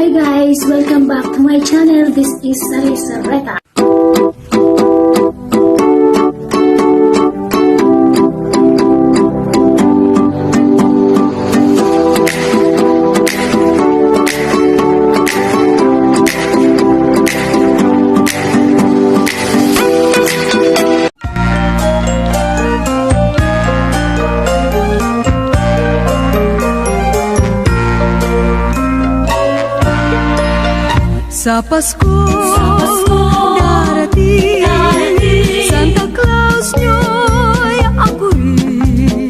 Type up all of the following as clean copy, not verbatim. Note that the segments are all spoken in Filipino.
Hi guys! Welcome back to my channel. This is Sarisa Reta. Sa Pasko, darating, Santa Claus nyo'y ako rin.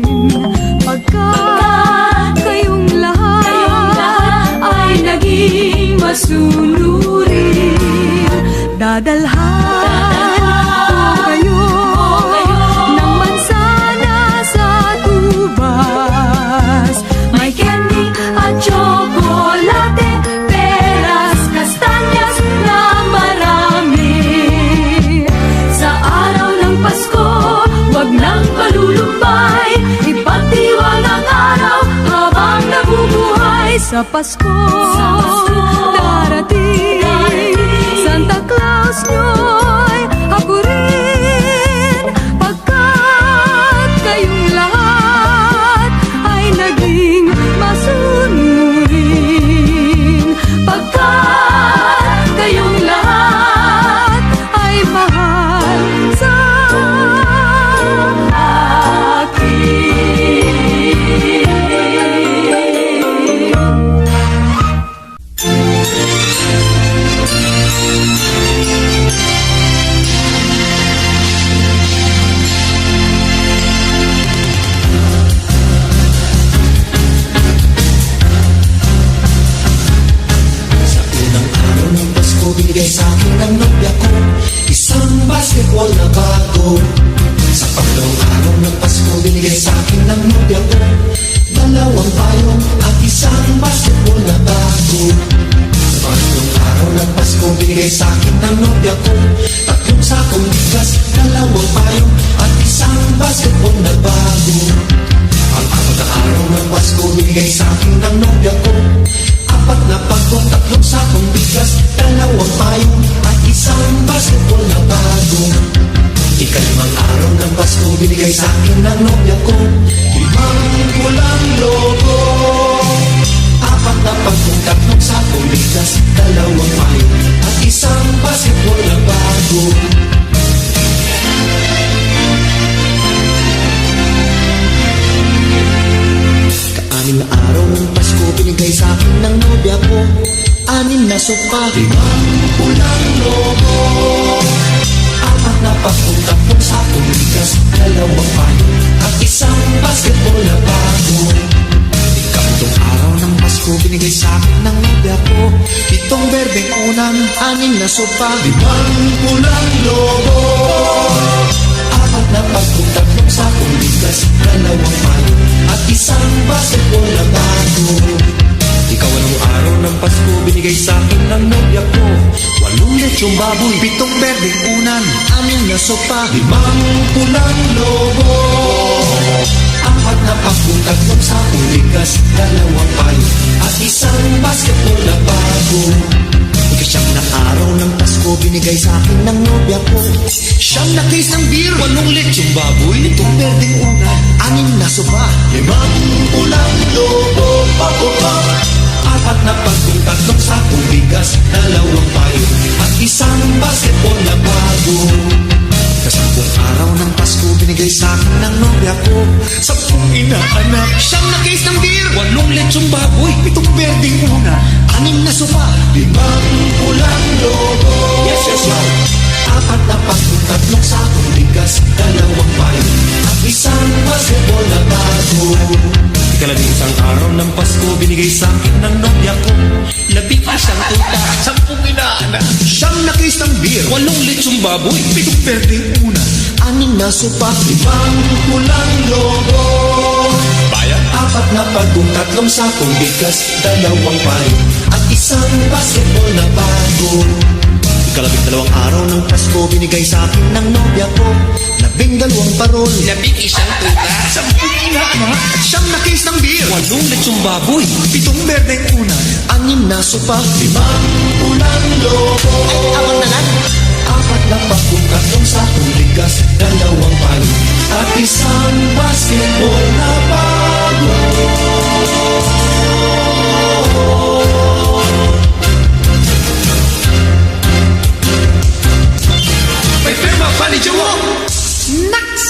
Pagkat kayong lahat ay naging masunurin, dadalhan ko kayo ng mansana sa tubas. May candy at chocolate, peras, kastanyas na marami. Sa araw ng Pasko, wag nang palulumbay, ipagdiwang ang araw habang nabubuhay. Sa Pasko, darating, Santa Claus nyo'y ako rin. Pagkat kayong lahat ay naging masunurin, pagkat kayong lahat ay mahal sa akin. Binigay sa akin ng nobya ko isang basketball na bago. Sa pangalawang araw ng Pasko, binigay sa akin ng nobya ko dalawang payong at isang basketball na bago. Sa pangalawang araw ng Pasko, binigay sa akin ng nobya ko tatlong sakong bigas, dalawang payong at isang basketball na bago. Pang-apat na araw ng Pasko, binigay sa akin ng nobya ko apat na pagkong, tatlong sakong bigas, dalawang payong at isang basketball na bago. Ikalimang araw ng Pasko, binigay sa akin ng nobya ko limang pulang logo, apat na pagkong, tatlong sakong bigas, dalawang payong at isang basketball na bago. Anim na araw ng Pasko, binigay sa akin ng nobya ko anim na sopa, limang pulang logo, apat na pagkong, tatlong sakong bigas, dalawang payong at isang basketball na bago. Ikatlong araw ng Pasko, binigay sa akin ng nobya ko pitong berdeng unan, anim na sopa, limang pulang logo, apat na pagkong, tatlong sakong bigas, dalawang payong at isang basketball na bago. Ikaw-walong araw ng Pasko, binigay sa akin ng nobya ko 8 lechong baboy, 7 berdeng unan, 6 na sopa, 5 pulang logo, 4 na pagkong, 3 sakong bigas, 2 payong at isang basketball na bago. Ikasyam na araw ng Pasko, binigay sa akin ng nobya ko 9 na case ng beer, 8 lechong baboy, 7 berdeng unan, 6 na sopa, 5 pulang logo, apat na pagkong, 3 sakong bigas, 2 payong at isang basketball na bago. Ikasampung araw ng Pasko, binigay sa akin ng nobya ko 10 inaanak, 9 na case ng beer, 8 lechong baboy, 7 berdeng unan, 6 na sopa, 5 pulang logo, apat na pagkong, 3 sakong bigas, 2 payong at isang basketball na bago. Ikalabing-isang araw ng Pasko, binigay sa akin ng nobya ko 11 tuta, 10 inaanak, 9 na case ng beer, 8 lechong baboy, 7 berdeng unan, 6 na sopa, 5 pulang logo, apat na pagkong, 3 sakong bigas, 2 payong at isang basketball na bago. Ikalabing-dalawang araw ng Pasko, binigay sa akin ng nobya ko 12 parol, 11 tuta, 10 inaanak, 9 na case ng beer, 8 lechong baboy, 7 berdeng unan, anim na sopa, 5 ulang lobo. Ay, abang na lang. 4 na pakong, 3 sakong bigas, 2 payo, at isang basketball na bago. May firma pa ni Jowo! Naks!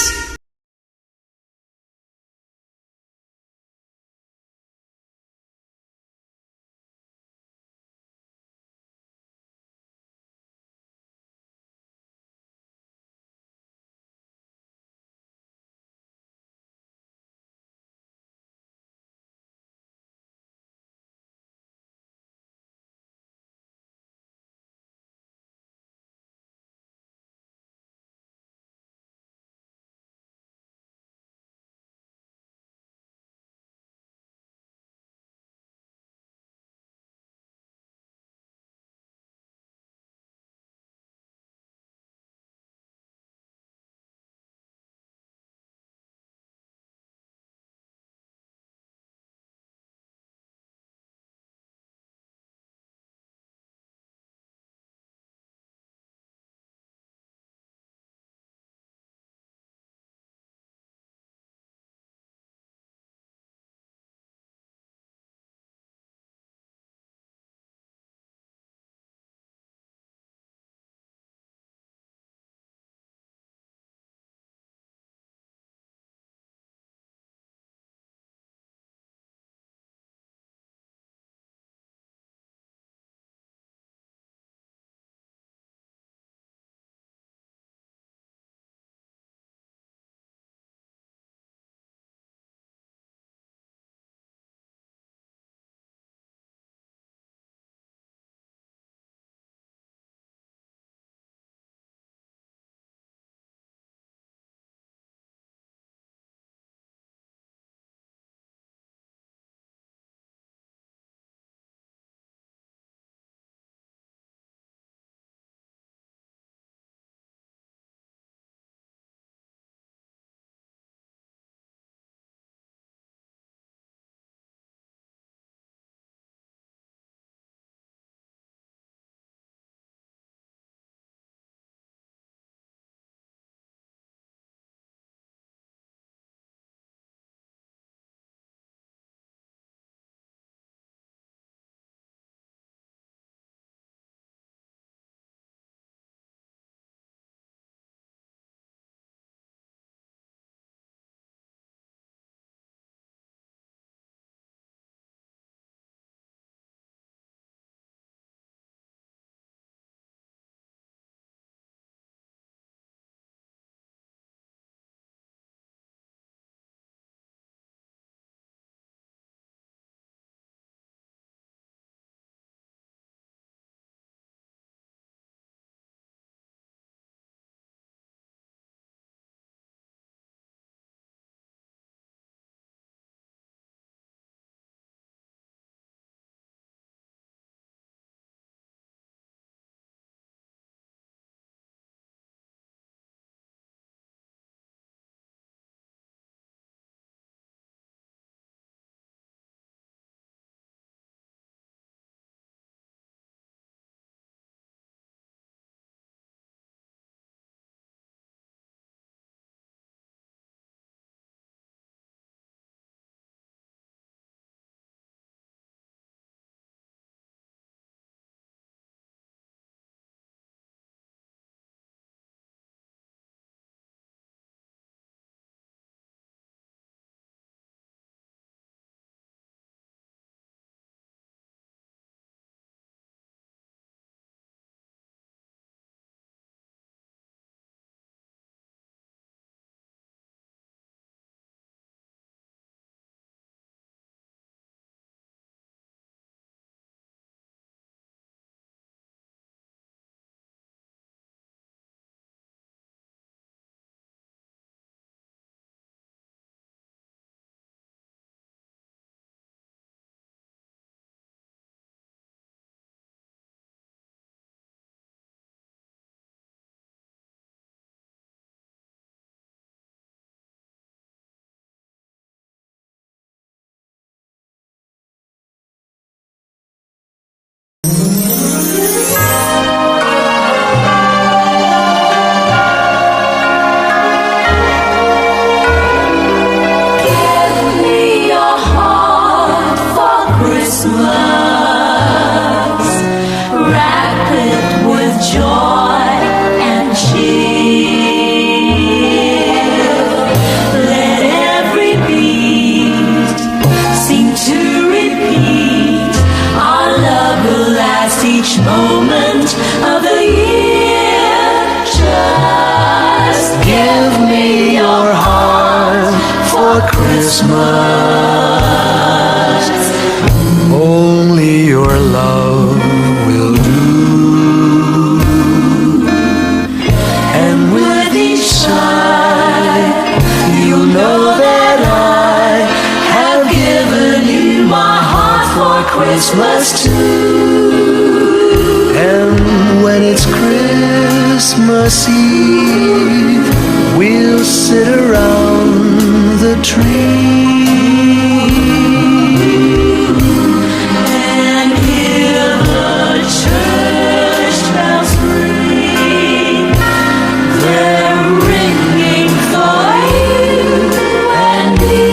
Christmas. Wrap it with joy and cheer. Let every beat seem to repeat. Our love will last each moment of the year. Just give me your heart for Christmas. Only your love will do. And with each sigh, you'll know that I have given you my heart for Christmas too. And when it's Christmas Eve, we'll sit around the tree And hear the church bells ring. They're ringing for you and me.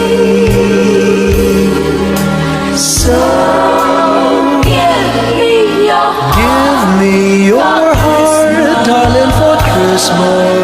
So give me your heart. Give me your heart, darling, for Christmas.